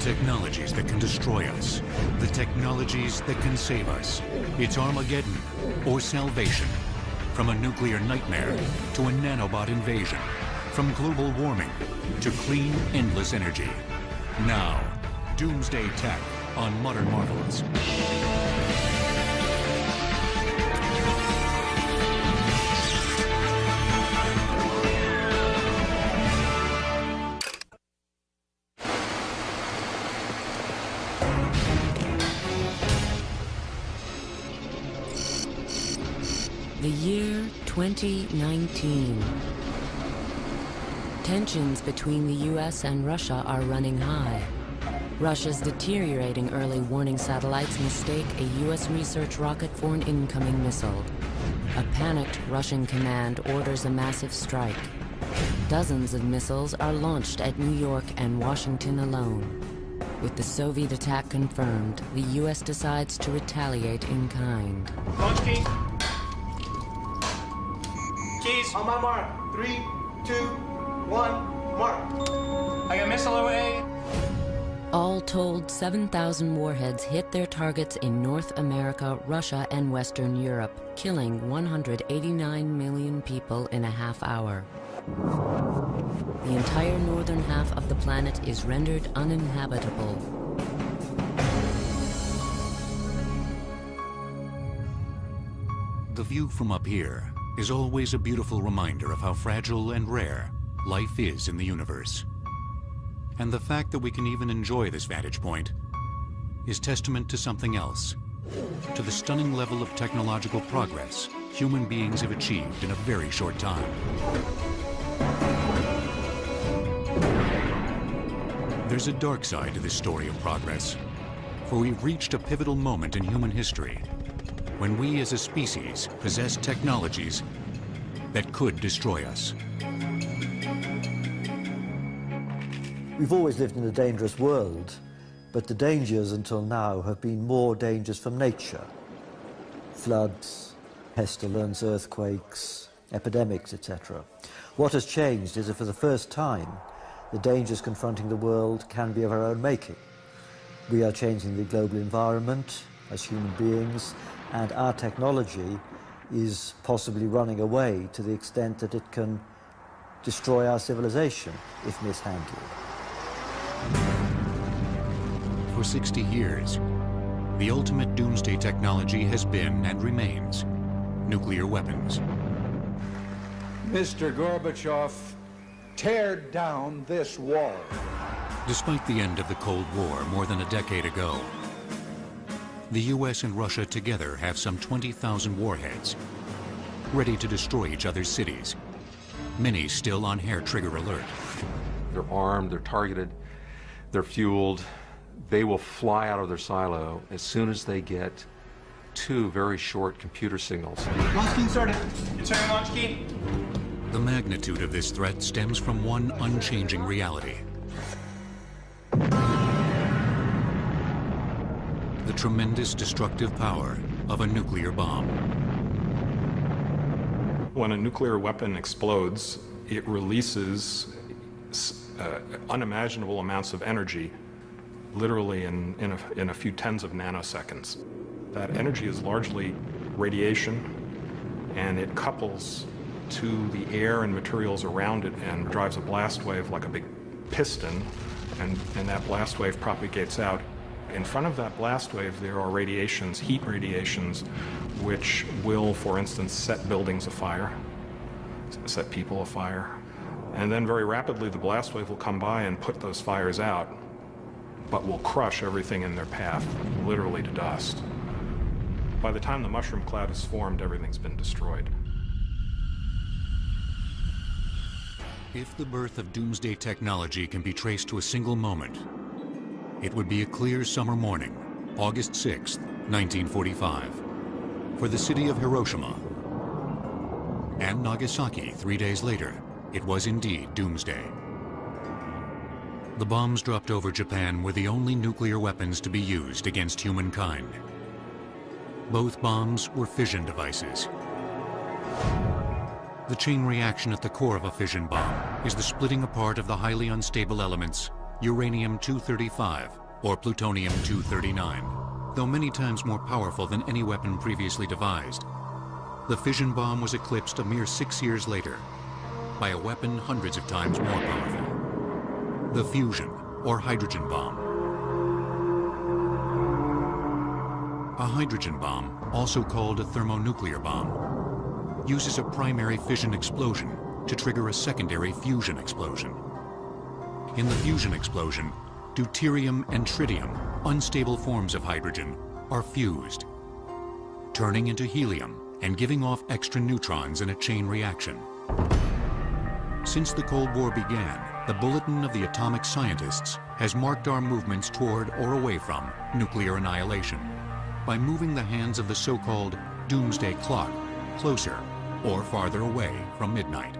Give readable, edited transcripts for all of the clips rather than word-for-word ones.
technologies that can destroy us. The technologies that can save us. It's Armageddon or salvation. From a nuclear nightmare to a nanobot invasion. From global warming to clean, endless energy. Now, Doomsday Tech on Modern Marvels. The year 2019. Tensions between the US and Russia are running high. Russia's deteriorating early warning satellites mistake a US research rocket for an incoming missile. A panicked Russian command orders a massive strike. Dozens of missiles are launched at New York and Washington alone. With the Soviet attack confirmed, the US decides to retaliate in kind. Launch key. Keys. On my mark. 3, 2, 1, mark. I got missile away. All told, 7,000 warheads hit their targets in North America, Russia, and Western Europe, killing 189 million people in a half hour. The entire northern half of the planet is rendered uninhabitable. The view from up here is always a beautiful reminder of how fragile and rare life is in the universe. And the fact that we can even enjoy this vantage point is testament to something else, to the stunning level of technological progress human beings have achieved in a very short time. There's a dark side to this story of progress, for we've reached a pivotal moment in human history when we as a species possess technologies that could destroy us. We've always lived in a dangerous world, but the dangers until now have been more dangers from nature. Floods, pestilence, earthquakes, epidemics, etc. What has changed is that for the first time, the dangers confronting the world can be of our own making. We are changing the global environment as human beings, and our technology is possibly running away to the extent that it can destroy our civilization if mishandled. For 60 years, the ultimate doomsday technology has been and remains nuclear weapons. Mr. Gorbachev, tear down this wall. Despite the end of the Cold War more than a decade ago, the US and Russia together have some 20,000 warheads, ready to destroy each other's cities, many still on hair-trigger alert. They're armed, they're targeted, they're fueled. They will fly out of their silo as soon as they get 2 very short computer signals. Launch key inserted. Inserting launch key. The magnitude of this threat stems from one unchanging reality. The tremendous destructive power of a nuclear bomb. When a nuclear weapon explodes, it releases unimaginable amounts of energy, literally in a few tens of nanoseconds. That energy is largely radiation, and it couples to the air and materials around it and drives a blast wave like a big piston, and that blast wave propagates out. In front of that blast wave, there are radiations, heat radiations, which will, for instance, set buildings afire, set people afire. And then very rapidly, the blast wave will come by and put those fires out, but will crush everything in their path, literally to dust. By the time the mushroom cloud is formed, everything's been destroyed. If the birth of doomsday technology can be traced to a single moment, it would be a clear summer morning, August 6th, 1945, for the city of Hiroshima. And Nagasaki 3 days later, it was indeed doomsday. The bombs dropped over Japan were the only nuclear weapons to be used against humankind. Both bombs were fission devices. The chain reaction at the core of a fission bomb is the splitting apart of the highly unstable elements uranium-235, or plutonium-239, though many times more powerful than any weapon previously devised. The fission bomb was eclipsed a mere 6 years later by a weapon hundreds of times more powerful, the fusion, or hydrogen bomb. A hydrogen bomb, also called a thermonuclear bomb, uses a primary fission explosion to trigger a secondary fusion explosion. In the fusion explosion, deuterium and tritium, unstable forms of hydrogen, are fused, turning into helium and giving off extra neutrons in a chain reaction. Since the Cold War began, the Bulletin of the Atomic Scientists has marked our movements toward or away from nuclear annihilation by moving the hands of the so-called Doomsday clock closer or farther away from midnight.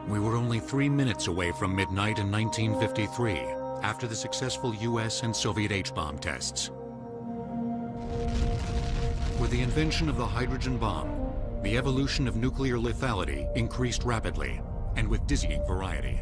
We were only 3 minutes away from midnight in 1953, after the successful US and Soviet H-bomb tests. With the invention of the hydrogen bomb, the evolution of nuclear lethality increased rapidly and with dizzying variety.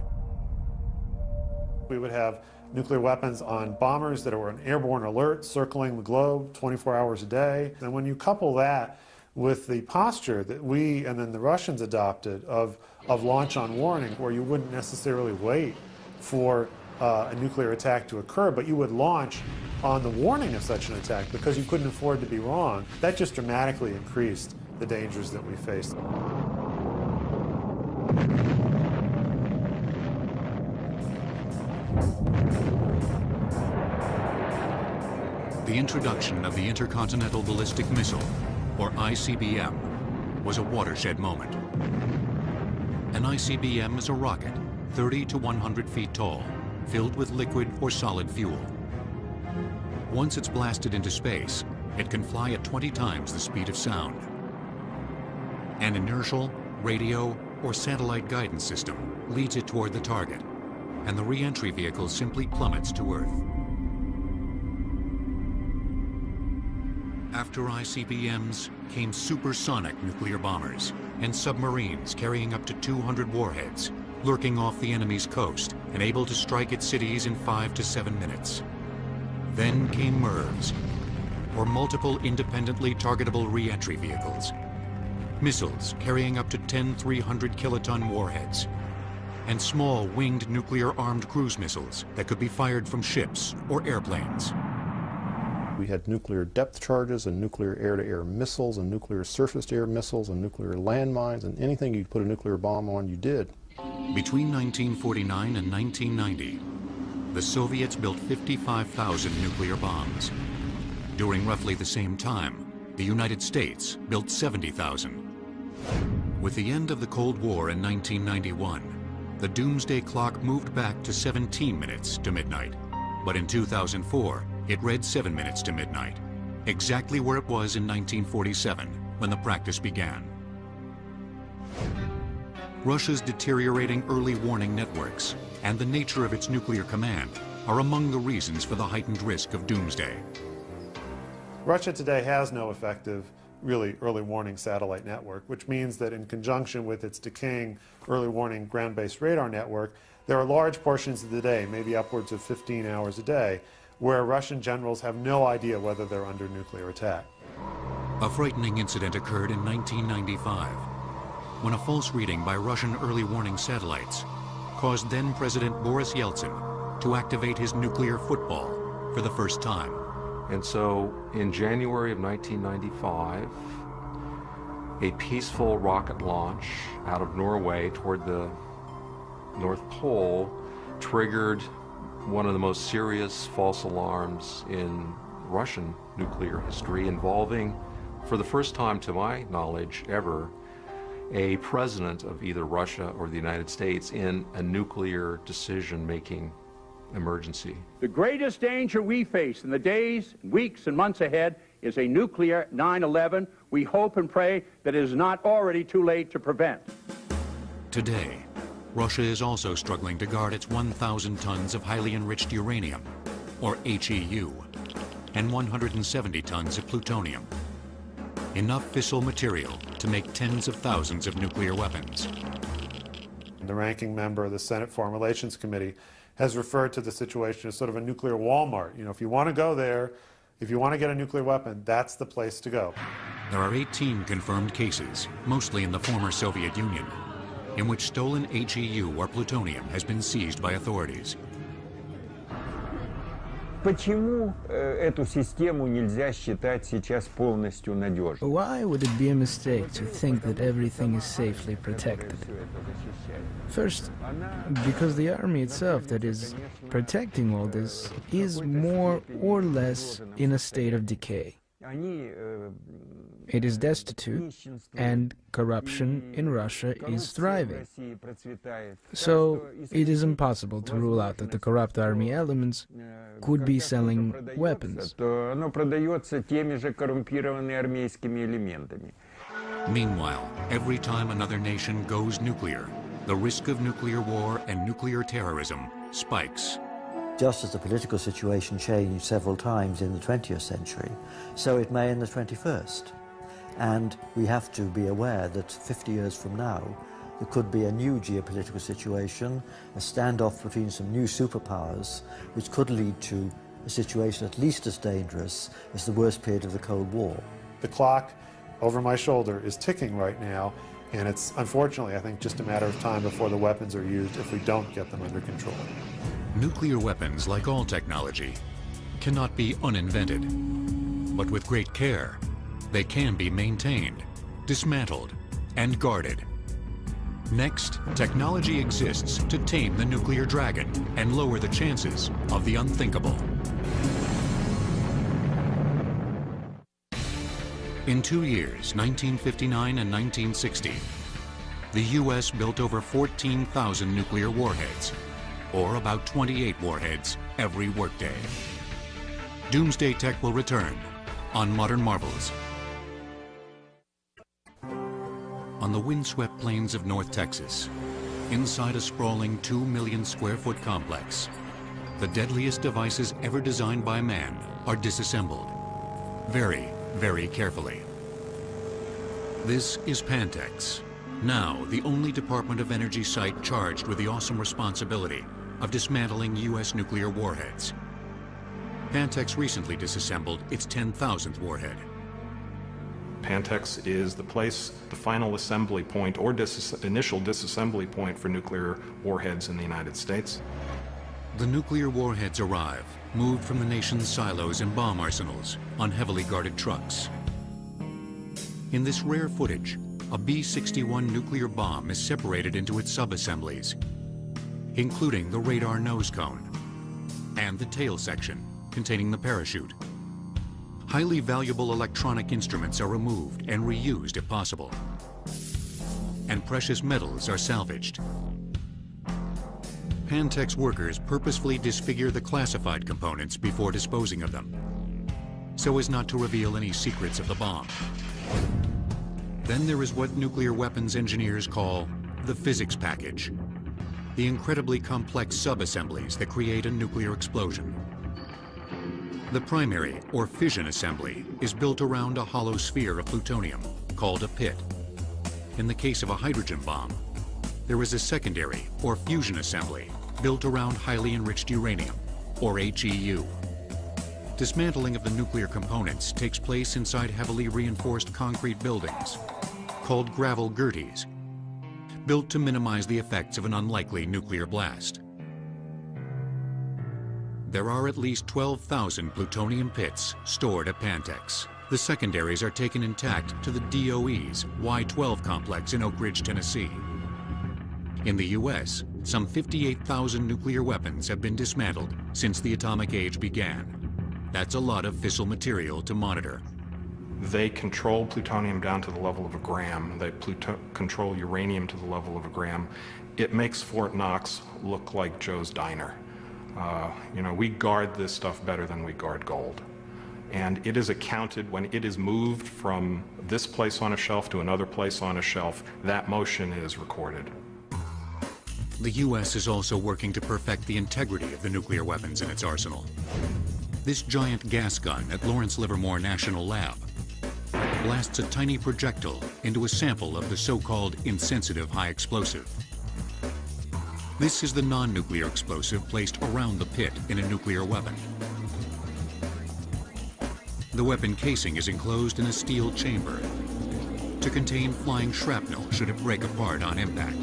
We would have nuclear weapons on bombers that were on airborne alert, circling the globe 24 hours a day. And when you couple that with the posture that we and then the Russians adopted of launch on warning, where you wouldn't necessarily wait for a nuclear attack to occur, but you would launch on the warning of such an attack because you couldn't afford to be wrong, that just dramatically increased the dangers that we faced. The introduction of the Intercontinental Ballistic Missile, or ICBM, was a watershed moment. An ICBM is a rocket 30 to 100 feet tall, filled with liquid or solid fuel. Once it's blasted into space, it can fly at 20 times the speed of sound. An inertial, radio, or satellite guidance system leads it toward the target, and the re-entry vehicle simply plummets to Earth. After ICBMs came supersonic nuclear bombers and submarines carrying up to 200 warheads, lurking off the enemy's coast and able to strike at cities in 5 to 7 minutes. Then came MIRVs, or multiple independently targetable re-entry vehicles. Missiles carrying up to 10 300-kiloton warheads, and small winged nuclear-armed cruise missiles that could be fired from ships or airplanes. We had nuclear depth charges and nuclear air-to-air missiles and nuclear surface-to-air missiles and nuclear landmines, and anything you could put a nuclear bomb on, you did. Between 1949 and 1990, the Soviets built 55,000 nuclear bombs. During roughly the same time, the United States built 70,000. With the end of the Cold War in 1991, the Doomsday clock moved back to 17 minutes to midnight. But in 2004, it read 7 minutes to midnight, exactly where it was in 1947 when the practice began. Russia's deteriorating early warning networks and the nature of its nuclear command are among the reasons for the heightened risk of doomsday. Russia today has no effective, really early warning satellite network, which means that in conjunction with its decaying early warning ground-based radar network, there are large portions of the day, maybe upwards of 15 hours a day, where Russian generals have no idea whether they're under nuclear attack. A frightening incident occurred in 1995 when a false reading by Russian early warning satellites caused then-President Boris Yeltsin to activate his nuclear football for the first time. And so in January of 1995, a peaceful rocket launch out of Norway toward the North Pole triggered one of the most serious false alarms in Russian nuclear history, involving, for the first time to my knowledge ever, a president of either Russia or the United States in a nuclear decision-making emergency. The greatest danger we face in the days, weeks, and months ahead is a nuclear 9/11. We hope and pray that it is not already too late to prevent. Today, Russia is also struggling to guard its 1,000 tons of highly enriched uranium, or HEU, and 170 tons of plutonium. Enough fissile material to make tens of thousands of nuclear weapons. The ranking member of the Senate Foreign Relations Committee has referred to the situation as sort of a nuclear Walmart. You know, if you want to go there, if you want to get a nuclear weapon, that's the place to go. There are 18 confirmed cases, mostly in the former Soviet Union, in which stolen HEU or plutonium has been seized by authorities. Почему эту систему нельзя считать сейчас полностью надежной? Why would it be a mistake to think that everything is safely protected? First, because the army itself that is protecting all this is more or less in a state of decay. It is destitute, and corruption in Russia is thriving. So it is impossible to rule out that the corrupt army elements could be selling weapons. Meanwhile, every time another nation goes nuclear, the risk of nuclear war and nuclear terrorism spikes. Just as the political situation changed several times in the 20th century, so it may in the 21st. And we have to be aware that 50 years from now, there could be a new geopolitical situation, a standoff between some new superpowers, which could lead to a situation at least as dangerous as the worst period of the Cold War. The clock over my shoulder is ticking right now, and it's unfortunately, I think, just a matter of time before the weapons are used if we don't get them under control. Nuclear weapons, like all technology, cannot be uninvented. But with great care, they can be maintained, dismantled, and guarded. Next, technology exists to tame the nuclear dragon and lower the chances of the unthinkable. In 2 years, 1959 and 1960, the U.S. built over 14,000 nuclear warheads, or about 28 warheads every workday. Doomsday Tech will return on Modern Marvels. On the windswept plains of North Texas, inside a sprawling 2 million square foot complex, the deadliest devices ever designed by man are disassembled, very, very carefully. This is Pantex, now the only Department of Energy site charged with the awesome responsibility of dismantling U.S. nuclear warheads. Pantex recently disassembled its 10,000th warhead. Pantex is the place, the final assembly point or initial disassembly point for nuclear warheads in the United States. The nuclear warheads arrive, moved from the nation's silos and bomb arsenals on heavily guarded trucks. In this rare footage, a B-61 nuclear bomb is separated into its sub-assemblies, including the radar nose cone and the tail section containing the parachute. Highly valuable electronic instruments are removed and reused if possible, and precious metals are salvaged. Pantex workers purposefully disfigure the classified components before disposing of them, so as not to reveal any secrets of the bomb. Then there is what nuclear weapons engineers call the physics package, the incredibly complex sub-assemblies that create a nuclear explosion. The primary, or fission assembly, is built around a hollow sphere of plutonium, called a pit. In the case of a hydrogen bomb, there is a secondary, or fusion assembly, built around highly enriched uranium, or HEU. Dismantling of the nuclear components takes place inside heavily reinforced concrete buildings, called gravel gerties, built to minimize the effects of an unlikely nuclear blast. There are at least 12,000 plutonium pits stored at Pantex. The secondaries are taken intact to the DOE's Y-12 complex in Oak Ridge, Tennessee. In the U.S., some 58,000 nuclear weapons have been dismantled since the atomic age began. That's a lot of fissile material to monitor. They control plutonium down to the level of a gram. They control uranium to the level of a gram. It makes Fort Knox look like Joe's Diner. You know, we guard this stuff better than we guard gold. And it is accounted when it is moved from this place on a shelf to another place on a shelf. That motion is recorded. The U.S. is also working to perfect the integrity of the nuclear weapons in its arsenal. This giant gas gun at Lawrence Livermore National Lab blasts a tiny projectile into a sample of the so-called insensitive high explosive. This is the non-nuclear explosive placed around the pit in a nuclear weapon. The weapon casing is enclosed in a steel chamber to contain flying shrapnel should it break apart on impact.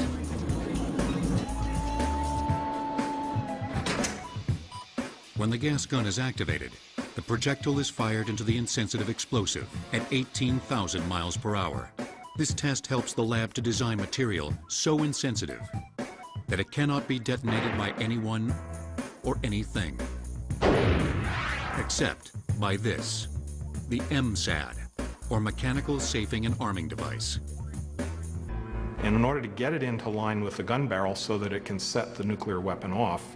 When the gas gun is activated, the projectile is fired into the insensitive explosive at 18,000 miles per hour. This test helps the lab to design material so insensitive that it cannot be detonated by anyone or anything, except by this, the MSAD, or Mechanical Safing and Arming Device. And in order to get it into line with the gun barrel so that it can set the nuclear weapon off,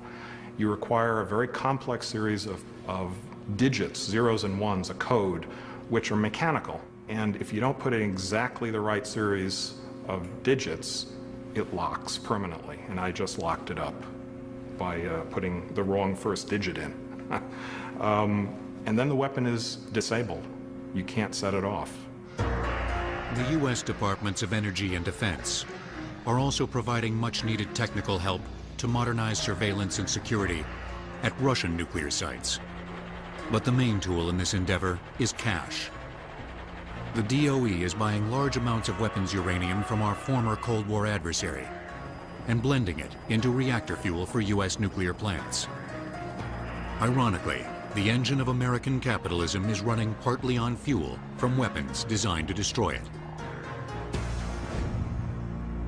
you require a very complex series of digits, zeros and ones, a code, which are mechanical. And if you don't put in exactly the right series of digits, it locks permanently. And I just locked it up by putting the wrong first digit in. And then the weapon is disabled. You can't set it off. The U.S. Departments of Energy and Defense are also providing much-needed technical help to modernize surveillance and security at Russian nuclear sites. But the main tool in this endeavor is cash. The DOE is buying large amounts of weapons uranium from our former Cold War adversary and blending it into reactor fuel for U.S. nuclear plants. Ironically, the engine of American capitalism is running partly on fuel from weapons designed to destroy it.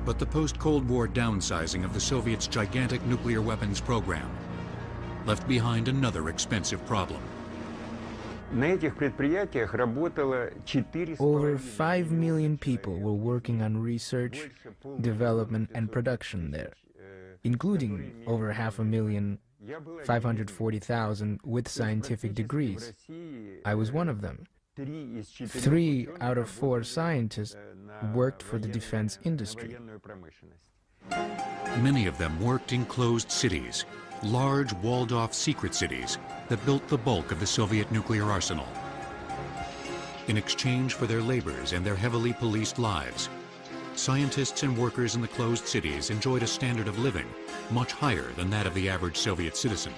But the post-Cold War downsizing of the Soviets' gigantic nuclear weapons program left behind another expensive problem. Over 5 million people were working on research, development, and production there, including over 540,000 with scientific degrees. I was one of them. 3 out of 4 scientists worked for the defense industry. Many of them worked in closed cities, large walled-off secret cities that built the bulk of the Soviet nuclear arsenal. In exchange for their labors and their heavily policed lives, scientists and workers in the closed cities enjoyed a standard of living much higher than that of the average Soviet citizen.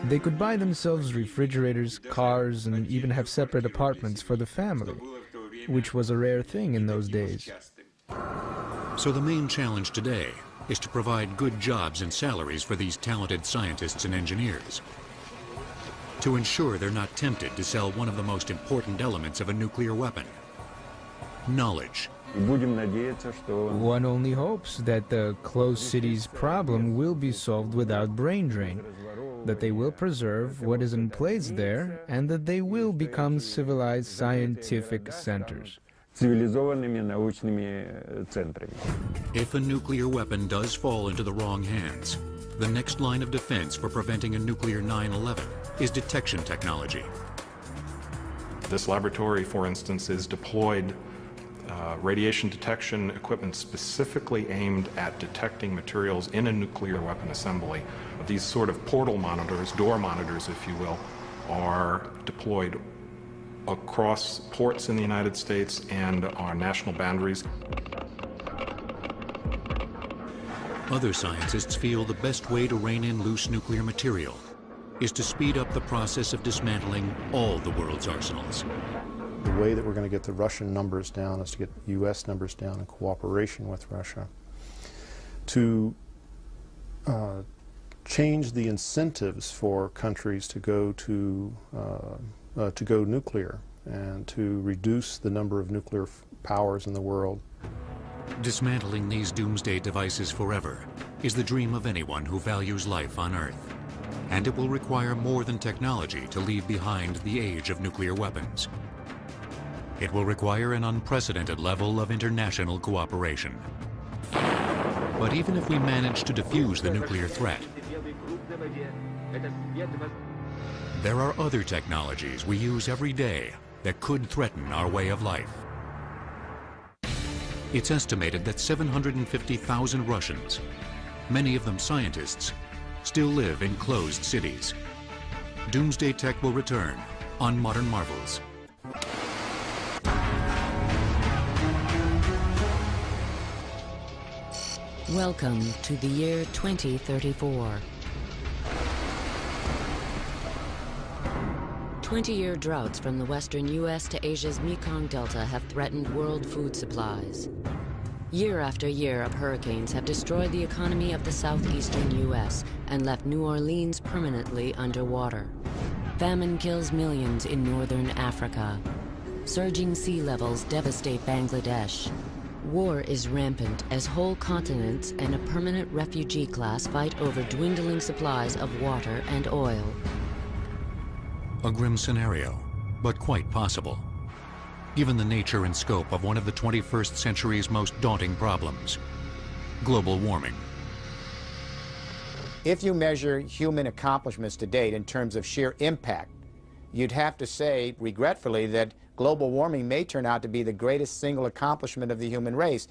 They could buy themselves refrigerators, cars, and even have separate apartments for the family, which was a rare thing in those days. So the main challenge today is to provide good jobs and salaries for these talented scientists and engineers, to ensure they're not tempted to sell one of the most important elements of a nuclear weapon: knowledge. One only hopes that the closed cities problem will be solved without brain drain, that they will preserve what is in place there, and that they will become civilized scientific centers. If a nuclear weapon does fall into the wrong hands, the next line of defense for preventing a nuclear 9/11 is detection technology. This laboratory, for instance, is deployed radiation detection equipment specifically aimed at detecting materials in a nuclear weapon assembly. These sort of portal monitors, door monitors, if you will, are deployed across ports in the United States and our national boundaries. Other scientists feel the best way to rein in loose nuclear material is to speed up the process of dismantling all the world's arsenals. The way that we're going to get the Russian numbers down is to get U.S. numbers down in cooperation with Russia, to change the incentives for countries to go nuclear and to reduce the number of nuclear powers in the world. Dismantling these doomsday devices forever is the dream of anyone who values life on Earth, and it will require more than technology to leave behind the age of nuclear weapons. It will require an unprecedented level of international cooperation. But even if we manage to defuse the nuclear threat, there are other technologies we use every day that could threaten our way of life. It's estimated that 750,000 Russians, many of them scientists, still live in closed cities. Doomsday Tech will return on Modern Marvels. Welcome to the year 2034. 20-year droughts from the western U.S. to Asia's Mekong Delta have threatened world food supplies. Year after year of hurricanes have destroyed the economy of the southeastern U.S. and left New Orleans permanently underwater. Famine kills millions in northern Africa. Surging sea levels devastate Bangladesh. War is rampant as whole continents and a permanent refugee class fight over dwindling supplies of water and oil. A grim scenario, but quite possible, given the nature and scope of one of the 21st century's most daunting problems, global warming. If you measure human accomplishments to date in terms of sheer impact, you'd have to say, regretfully, that global warming may turn out to be the greatest single accomplishment of the human race,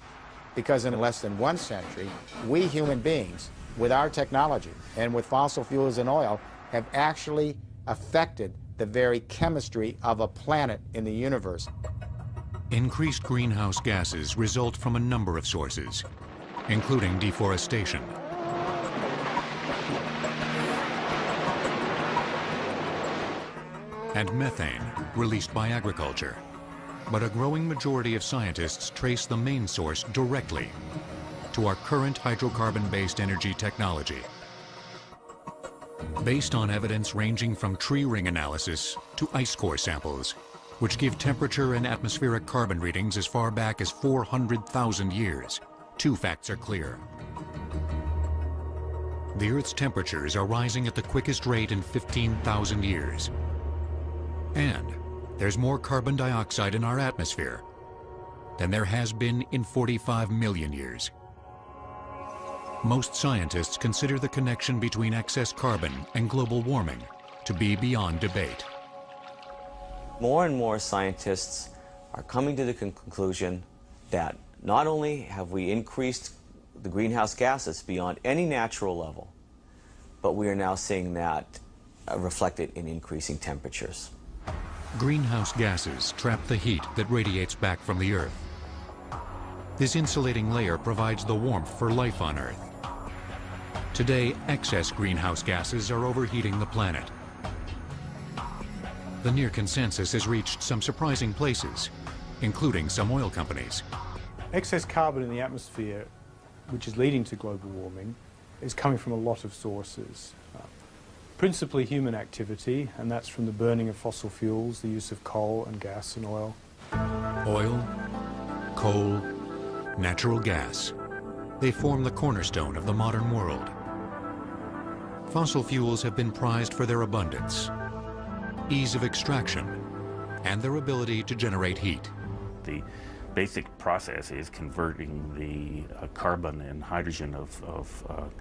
because in less than 1 century, we human beings, with our technology and with fossil fuels and oil, have actually affected the very chemistry of a planet in the universe. Increased greenhouse gases result from a number of sources, including deforestation, and methane released by agriculture. But a growing majority of scientists trace the main source directly to our current hydrocarbon-based energy technology. Based on evidence ranging from tree ring analysis to ice core samples, which give temperature and atmospheric carbon readings as far back as 400,000 years, 2 facts are clear. The Earth's temperatures are rising at the quickest rate in 15,000 years. And there's more carbon dioxide in our atmosphere than there has been in 45 million years. Most scientists consider the connection between excess carbon and global warming to be beyond debate. More and more scientists are coming to the conclusion that not only have we increased the greenhouse gases beyond any natural level, but we are now seeing that reflected in increasing temperatures. Greenhouse gases trap the heat that radiates back from the Earth. This insulating layer provides the warmth for life on Earth. Today, excess greenhouse gases are overheating the planet. The near consensus has reached some surprising places, including some oil companies. Excess carbon in the atmosphere, which is leading to global warming, is coming from a lot of sources. Principally human activity, and that's from the burning of fossil fuels, the use of coal and gas and oil. Oil, coal, natural gas. They form the cornerstone of the modern world. Fossil fuels have been prized for their abundance, ease of extraction, and their ability to generate heat. The basic process is converting the carbon and hydrogen of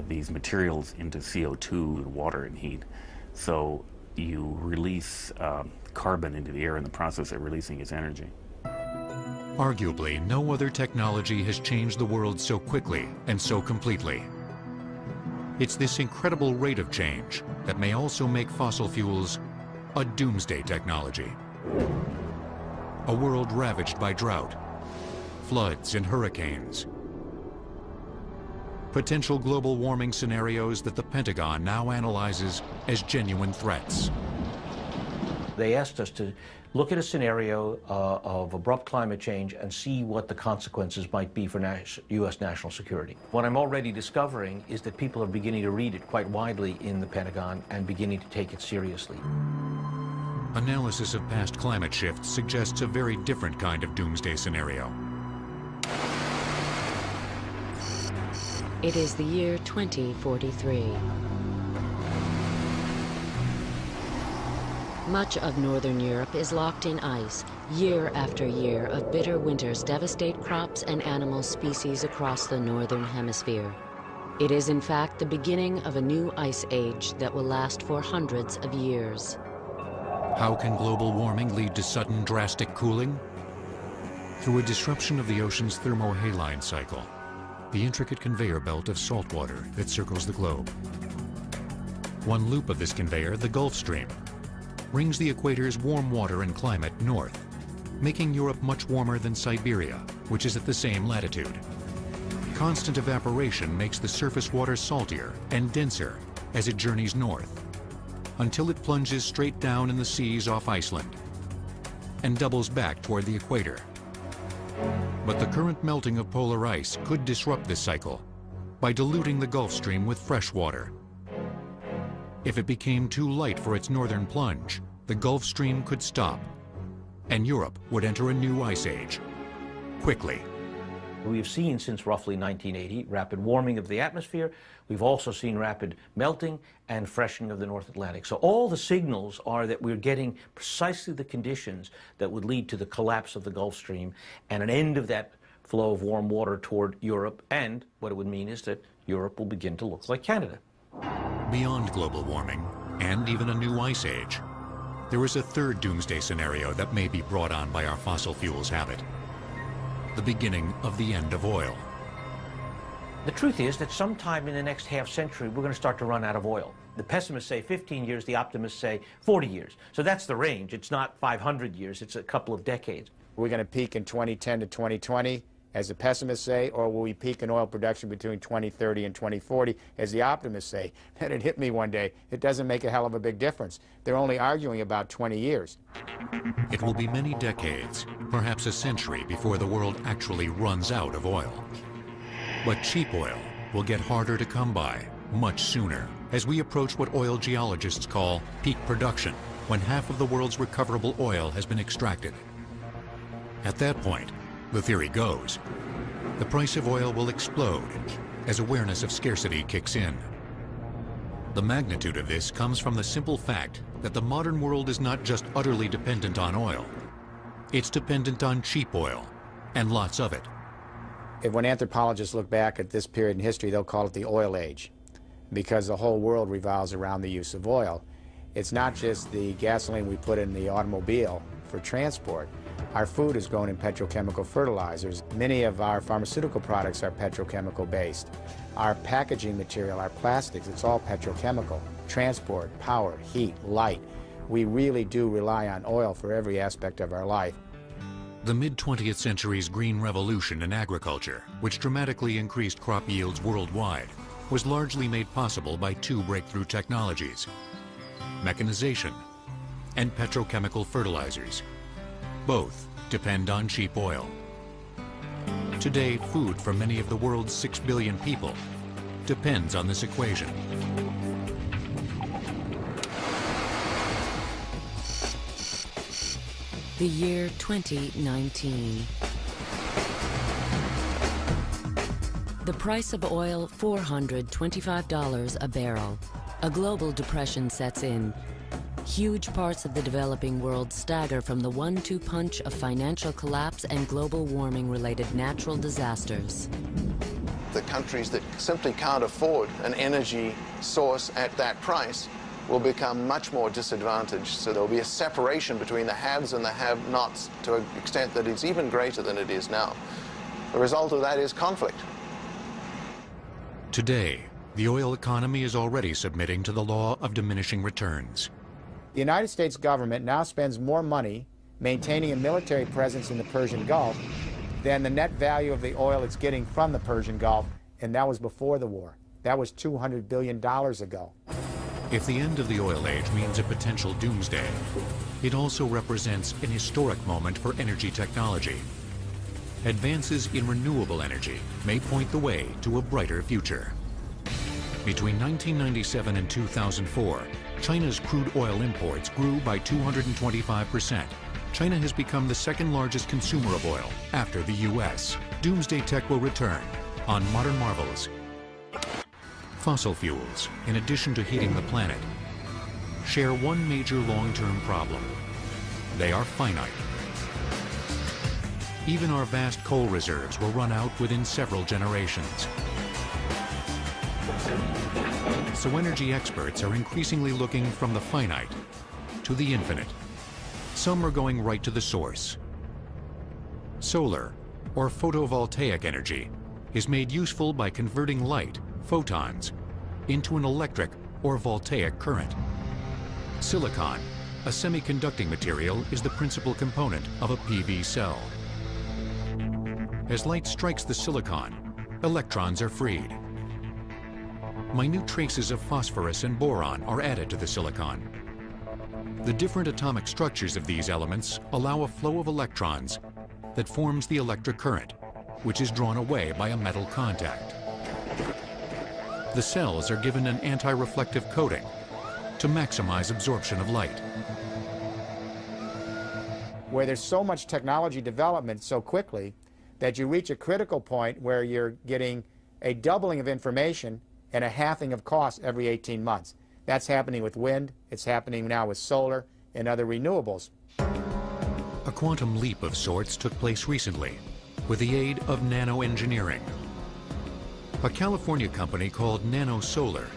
these materials into CO2, water, and heat. So you release carbon into the air in the process of releasing its energy. Arguably, no other technology has changed the world so quickly and so completely. It's this incredible rate of change that may also make fossil fuels a doomsday technology. A world ravaged by drought, floods, and hurricanes. Potential global warming scenarios that the Pentagon now analyzes as genuine threats. They asked us to look at a scenario of abrupt climate change and see what the consequences might be for U.S. national security. What I'm already discovering is that people are beginning to read it quite widely in the Pentagon and beginning to take it seriously. Analysis of past climate shifts suggests a very different kind of doomsday scenario. It is the year 2043. Much of northern Europe is locked in ice. Year after year of bitter winters devastate crops and animal species across the northern hemisphere. It is in fact the beginning of a new ice age that will last for hundreds of years. How can global warming lead to sudden drastic cooling? Through a disruption of the ocean's thermohaline cycle, the intricate conveyor belt of salt water that circles the globe. One loop of this conveyor, the Gulf Stream, brings the equator's warm water and climate north, making Europe much warmer than Siberia, which is at the same latitude. Constant evaporation makes the surface water saltier and denser as it journeys north, until it plunges straight down in the seas off Iceland and doubles back toward the equator. But the current melting of polar ice could disrupt this cycle by diluting the Gulf Stream with fresh water. If it became too light for its northern plunge, the Gulf Stream could stop, and Europe would enter a new ice age, quickly. We have seen since roughly 1980 rapid warming of the atmosphere. We've also seen rapid melting and freshening of the North Atlantic. So all the signals are that we're getting precisely the conditions that would lead to the collapse of the Gulf Stream and an end of that flow of warm water toward Europe. And what it would mean is that Europe will begin to look like Canada. Beyond global warming, and even a new ice age, there is a third doomsday scenario that may be brought on by our fossil fuels habit. The beginning of the end of oil. The truth is that sometime in the next half century, we're going to start to run out of oil. The pessimists say 15 years, the optimists say 40 years. So that's the range. It's not 500 years, it's a couple of decades. We're going to peak in 2010 to 2020, as the pessimists say, or will we peak in oil production between 2030 and 2040, as the optimists say? And it hit me one day. It doesn't make a hell of a big difference. They're only arguing about 20 years. It will be many decades, perhaps a century, before the world actually runs out of oil. But cheap oil will get harder to come by much sooner, as we approach what oil geologists call peak production, when half of the world's recoverable oil has been extracted. At that point, the theory goes, the price of oil will explode as awareness of scarcity kicks in. The magnitude of this comes from the simple fact that the modern world is not just utterly dependent on oil. It's dependent on cheap oil, and lots of it. When anthropologists look back at this period in history, they'll call it the oil age, because the whole world revolves around the use of oil. It's not just the gasoline we put in the automobile for transport. Our food is grown in petrochemical fertilizers. Many of our pharmaceutical products are petrochemical based. Our packaging material, our plastics, it's all petrochemical. Transport, power, heat, light. We really do rely on oil for every aspect of our life. The mid-20th century's green revolution in agriculture, which dramatically increased crop yields worldwide, was largely made possible by two breakthrough technologies: mechanization and petrochemical fertilizers. Both depend on cheap oil. Today, food for many of the world's 6 billion people depends on this equation. The year 2019. The price of oil, $425 a barrel. A global depression sets in. Huge parts of the developing world stagger from the one-two punch of financial collapse and global warming-related natural disasters. The countries that simply can't afford an energy source at that price will become much more disadvantaged. So there'll be a separation between the haves and the have-nots to an extent that is even greater than it is now. The result of that is conflict. Today, the oil economy is already submitting to the law of diminishing returns. The United States government now spends more money maintaining a military presence in the Persian Gulf than the net value of the oil it's getting from the Persian Gulf, and that was before the war. That was $200 billion ago. If the end of the oil age means a potential doomsday, it also represents an historic moment for energy technology. Advances in renewable energy may point the way to a brighter future. Between 1997 and 2004, China's crude oil imports grew by 225%. China has become the second largest consumer of oil after the U.S. Doomsday Tech will return on Modern Marvels. Fossil fuels, in addition to heating the planet, share one major long-term problem. They are finite. Even our vast coal reserves will run out within several generations. So energy experts are increasingly looking from the finite to the infinite. Some are going right to the source. Solar, or photovoltaic energy, is made useful by converting light, photons, into an electric or voltaic current. Silicon, a semiconducting material, is the principal component of a PV cell. As light strikes the silicon, electrons are freed. Minute traces of phosphorus and boron are added to the silicon. The different atomic structures of these elements allow a flow of electrons that forms the electric current, which is drawn away by a metal contact. The cells are given an anti-reflective coating to maximize absorption of light. Where there's so much technology development so quickly that you reach a critical point where you're getting a doubling of information and a halving of cost every 18 months. That's happening with wind, it's happening now with solar and other renewables. A quantum leap of sorts took place recently with the aid of nanoengineering. A California company called Nano Solar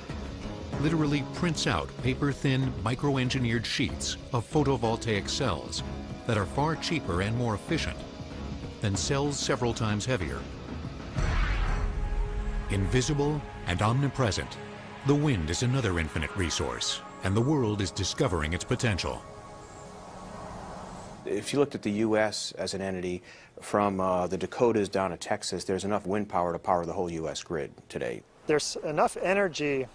literally prints out paper-thin, micro-engineered sheets of photovoltaic cells that are far cheaper and more efficient than cells several times heavier. Invisible and omnipresent, the wind is another infinite resource, and the world is discovering its potential. If you looked at the U.S. as an entity, from the Dakotas down to Texas, there's enough wind power to power the whole U.S. grid today. There's enough energy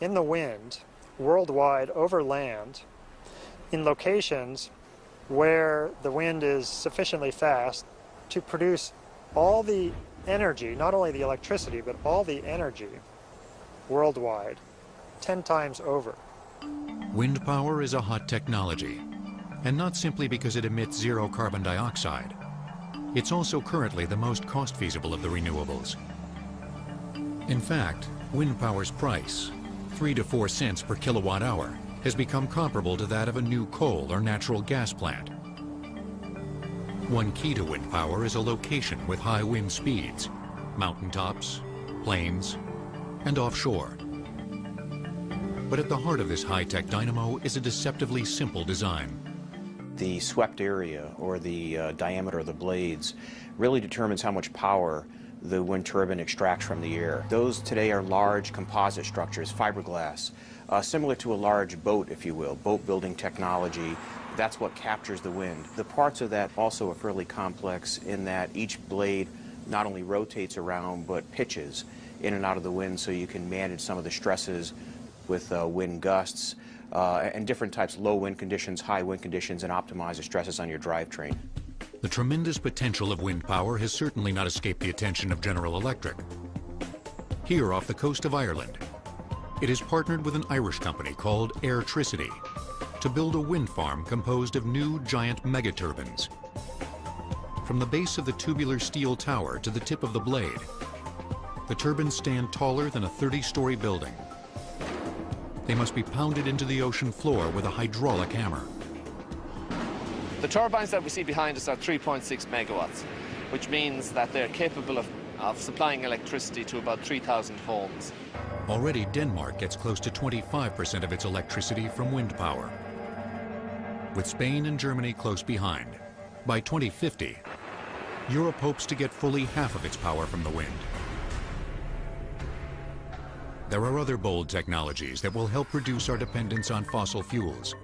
in the wind worldwide over land in locations where the wind is sufficiently fast to produce all the energy, not only the electricity, but all the energy worldwide, 10 times over. Wind power is a hot technology, and not simply because it emits zero carbon dioxide. It's also currently the most cost-feasible of the renewables. In fact, wind power's price, 3 to 4 cents per kilowatt hour, has become comparable to that of a new coal or natural gas plant. One key to wind power is a location with high wind speeds, mountaintops, plains, and offshore. But at the heart of this high-tech dynamo is a deceptively simple design. The swept area, or the diameter of the blades, really determines how much power the wind turbine extracts from the air. Those today are large composite structures, fiberglass, similar to a large boat, if you will, boat building technology. That's what captures the wind. The parts of that also are fairly complex in that each blade not only rotates around but pitches in and out of the wind, so you can manage some of the stresses with wind gusts and different types, low wind conditions, high wind conditions, and optimize the stresses on your drivetrain. The tremendous potential of wind power has certainly not escaped the attention of General Electric. Here off the coast of Ireland, it has partnered with an Irish company called Airtricity to build a wind farm composed of new giant megaturbines. From the base of the tubular steel tower to the tip of the blade, the turbines stand taller than a 30-story building. They must be pounded into the ocean floor with a hydraulic hammer. The turbines that we see behind us are 3.6 megawatts, which means that they're capable of supplying electricity to about 3,000 homes. Already, Denmark gets close to 25% of its electricity from wind power, with Spain and Germany close behind. By 2050, Europe hopes to get fully half of its power from the wind. There are other bold technologies that will help reduce our dependence on fossil fuels,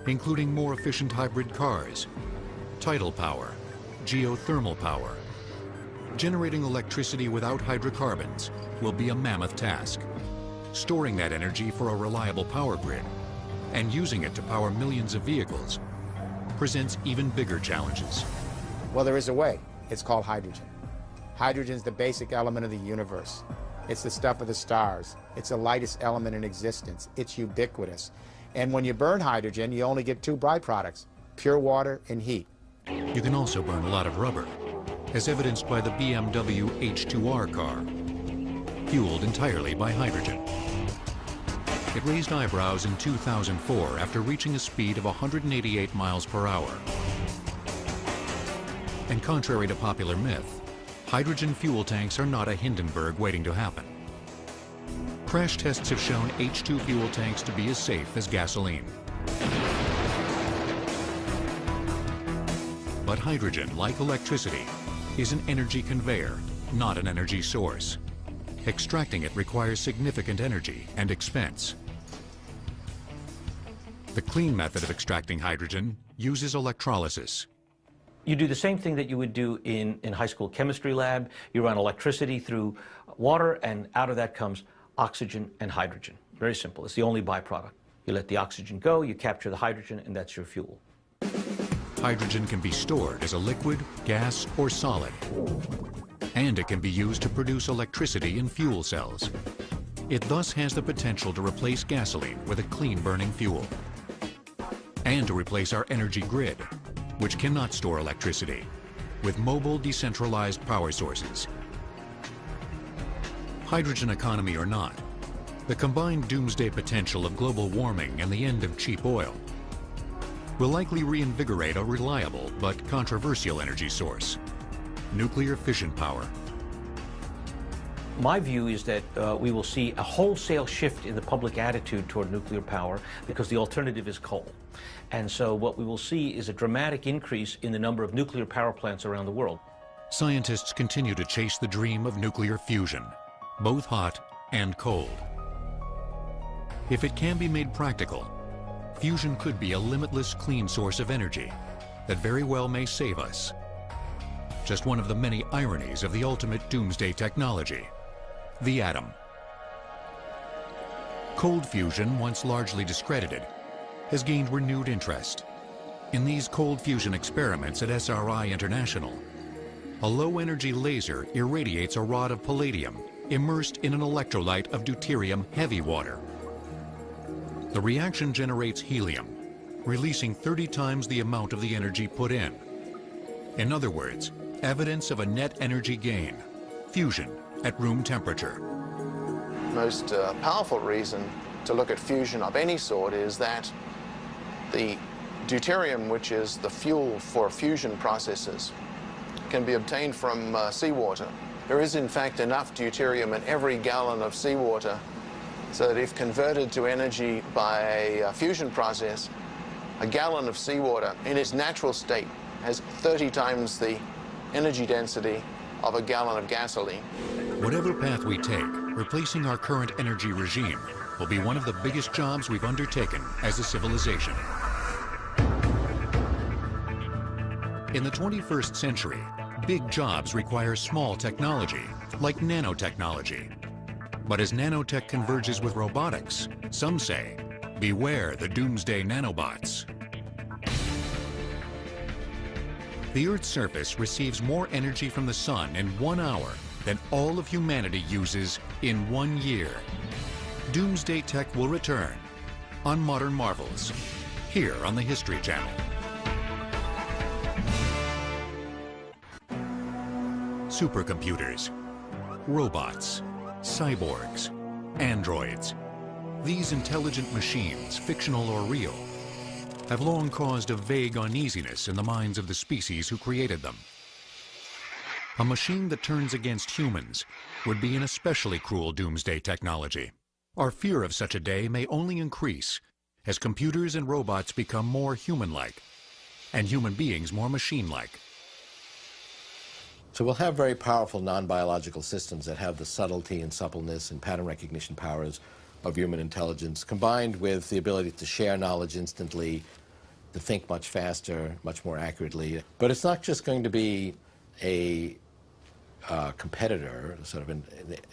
including more efficient hybrid cars, tidal power, geothermal power. Generating electricity without hydrocarbons will be a mammoth task. Storing that energy for a reliable power grid and using it to power millions of vehicles presents even bigger challenges. Well, there is a way. It's called hydrogen. Hydrogen is the basic element of the universe. It's the stuff of the stars. It's the lightest element in existence. It's ubiquitous. And when you burn hydrogen, you only get 2 byproducts, pure water and heat. You can also burn a lot of rubber, as evidenced by the BMW H2R car, fueled entirely by hydrogen. It raised eyebrows in 2004 after reaching a speed of 188 miles per hour. And contrary to popular myth, hydrogen fuel tanks are not a Hindenburg waiting to happen. Crash tests have shown H2 fuel tanks to be as safe as gasoline. But hydrogen, like electricity, is an energy conveyor, not an energy source. Extracting it requires significant energy and expense. The clean method of extracting hydrogen uses electrolysis. You do the same thing that you would do in high school chemistry lab. You run electricity through water, and out of that comes oxygen and hydrogen. Very simple. It's the only byproduct. You let the oxygen go, you capture the hydrogen, and that's your fuel. Hydrogen can be stored as a liquid, gas, or solid. And it can be used to produce electricity in fuel cells. It thus has the potential to replace gasoline with a clean-burning fuel. And to replace our energy grid, which cannot store electricity, with mobile decentralized power sources. Hydrogen economy or not, the combined doomsday potential of global warming and the end of cheap oil will likely reinvigorate a reliable but controversial energy source, nuclear fission power. My view is that we will see a wholesale shift in the public attitude toward nuclear power because the alternative is coal. And so what we will see is a dramatic increase in the number of nuclear power plants around the world. Scientists continue to chase the dream of nuclear fusion, both hot and cold. If it can be made practical, fusion could be a limitless clean source of energy that very well may save us. Just one of the many ironies of the ultimate doomsday technology, the atom. Cold fusion, once largely discredited, has gained renewed interest. In these cold fusion experiments at SRI International, a low-energy laser irradiates a rod of palladium immersed in an electrolyte of deuterium heavy water. The reaction generates helium, releasing 30 times the amount of the energy put in. In other words, evidence of a net energy gain, fusion at room temperature. Most powerful reason to look at fusion of any sort is that the deuterium, which is the fuel for fusion processes, can be obtained from seawater. There is in fact enough deuterium in every gallon of seawater so that if converted to energy by a fusion process, a gallon of seawater in its natural state has 30 times the energy density of a gallon of gasoline. Whatever path we take, replacing our current energy regime will be one of the biggest jobs we've undertaken as a civilization. In the 21st century, big jobs require small technology, like nanotechnology. But as nanotech converges with robotics, some say, beware the doomsday nanobots. The Earth's surface receives more energy from the sun in 1 hour than all of humanity uses in 1 year. Doomsday tech will return on Modern Marvels, here on the History Channel. Supercomputers, robots, cyborgs, androids. These intelligent machines, fictional or real, have long caused a vague uneasiness in the minds of the species who created them. A machine that turns against humans would be an especially cruel doomsday technology. Our fear of such a day may only increase as computers and robots become more human-like, and human beings more machine-like. So we'll have very powerful non-biological systems that have the subtlety and suppleness and pattern recognition powers of human intelligence, combined with the ability to share knowledge instantly, to think much faster, much more accurately. But it's not just going to be a competitor, sort of an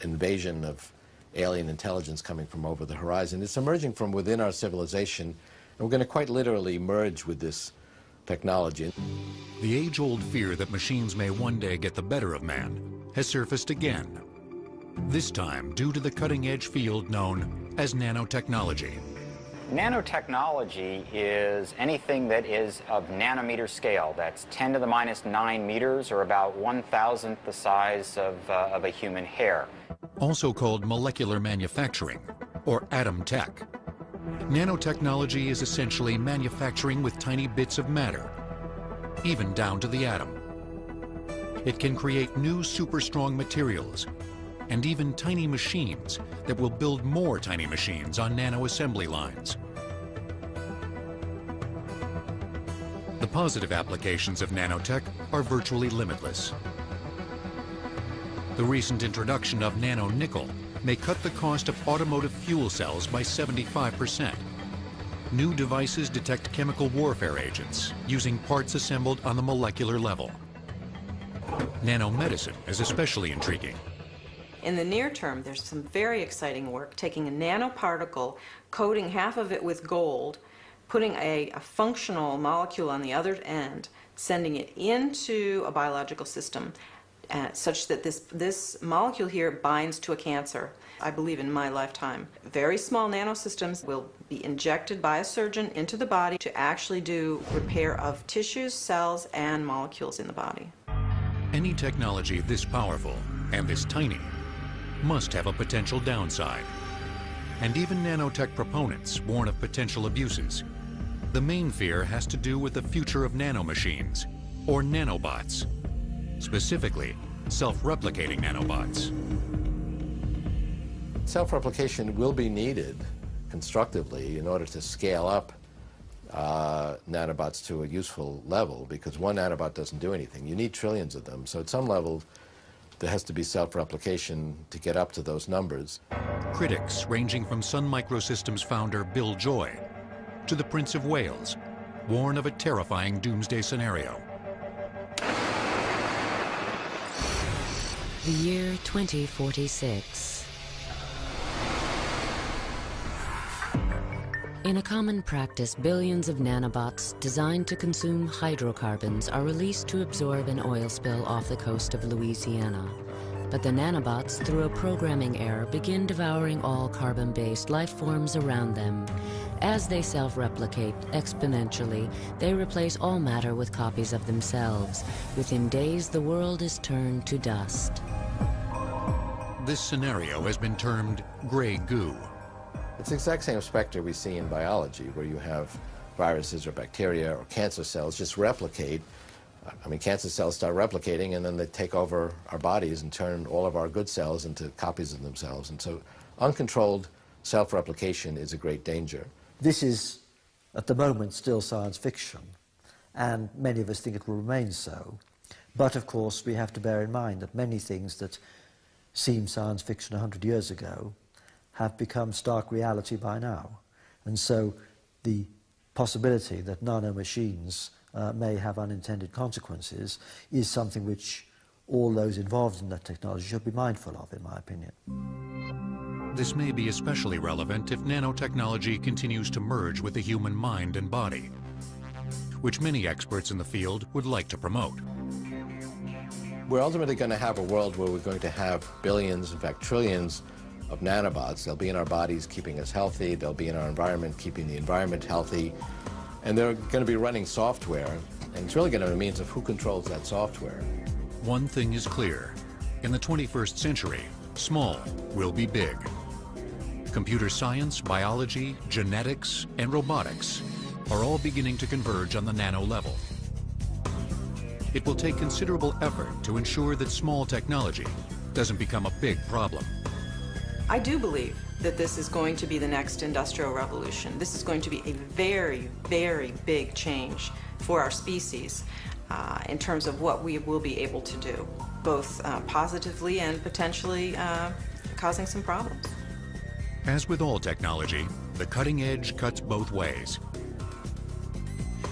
invasion of alien intelligence coming from over the horizon. It's emerging from within our civilization, and we're going to quite literally merge with this technology. The age-old fear that machines may one day get the better of man has surfaced again, this time due to the cutting-edge field known as nanotechnology. Nanotechnology is anything that is of nanometer scale. That's 10 to the minus 9 meters, or about 1,000th the size of a human hair. Also called molecular manufacturing, or atom tech. Nanotechnology is essentially manufacturing with tiny bits of matter, even down to the atom. It can create new super-strong materials and even tiny machines that will build more tiny machines on nano-assembly lines. The positive applications of nanotech are virtually limitless. The recent introduction of nano-nickel may cut the cost of automotive fuel cells by 75%. New devices detect chemical warfare agents using parts assembled on the molecular level. Nanomedicine is especially intriguing. In the near term, there's some very exciting work taking a nanoparticle, coating half of it with gold, putting a functional molecule on the other end, sending it into a biological system such that this molecule here binds to a cancer. I believe in my lifetime. Very small nanosystems will be injected by a surgeon into the body to actually do repair of tissues, cells, and molecules in the body. Any technology this powerful and this tiny must have a potential downside. And even nanotech proponents warn of potential abuses. The main fear has to do with the future of nanomachines, or nanobots. Specifically, self-replicating nanobots. Self-replication will be needed constructively in order to scale up nanobots to a useful level, because one nanobot doesn't do anything. You need trillions of them. So at some level, there has to be self-replication to get up to those numbers. Critics ranging from Sun Microsystems founder Bill Joy to the Prince of Wales warn of a terrifying doomsday scenario. The year 2046. In a common practice, billions of nanobots designed to consume hydrocarbons are released to absorb an oil spill off the coast of Louisiana. But the nanobots, through a programming error, begin devouring all carbon-based life forms around them. As they self-replicate exponentially, they replace all matter with copies of themselves. Within days, the world is turned to dust. This scenario has been termed gray goo. It's the exact same specter we see in biology, where you have viruses or bacteria or cancer cells just replicate. I mean, cancer cells start replicating, and then they take over our bodies and turn all of our good cells into copies of themselves. And so uncontrolled self-replication is a great danger. This is, at the moment, still science fiction, and many of us think it will remain so. But, of course, we have to bear in mind that many things that seemed science fiction 100 years ago have become stark reality by now. And so the possibility that nanomachines may have unintended consequences is something which all those involved in that technology should be mindful of, in my opinion. This may be especially relevant if nanotechnology continues to merge with the human mind and body, which many experts in the field would like to promote. We're ultimately going to have a world where we're going to have billions, in fact trillions, of nanobots. They'll be in our bodies keeping us healthy, they'll be in our environment keeping the environment healthy, and they're going to be running software, and it's really going to be a means of who controls that software. One thing is clear. In the 21st century, small will be big. Computer science, biology, genetics, and robotics are all beginning to converge on the nano level. It will take considerable effort to ensure that small technology doesn't become a big problem. I do believe that this is going to be the next industrial revolution. This is going to be a very, very big change for our species in terms of what we will be able to do, both positively and potentially causing some problems. As with all technology, the cutting edge cuts both ways.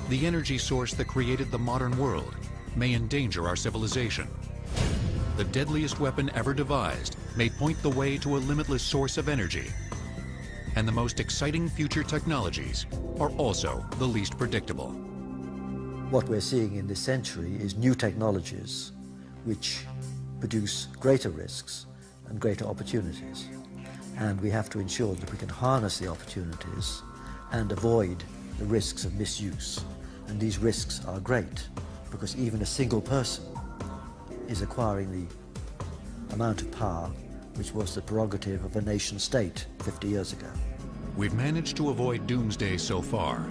The energy source that created the modern world may endanger our civilization. The deadliest weapon ever devised may point the way to a limitless source of energy. And the most exciting future technologies are also the least predictable. What we're seeing in this century is new technologies which produce greater risks and greater opportunities. And we have to ensure that we can harness the opportunities and avoid the risks of misuse. And these risks are great, because even a single person is acquiring the amount of power which was the prerogative of a nation state 50 years ago. We've managed to avoid doomsday so far.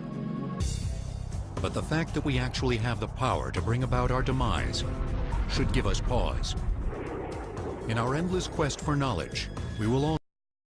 But the fact that we actually have the power to bring about our demise should give us pause. In our endless quest for knowledge, we will also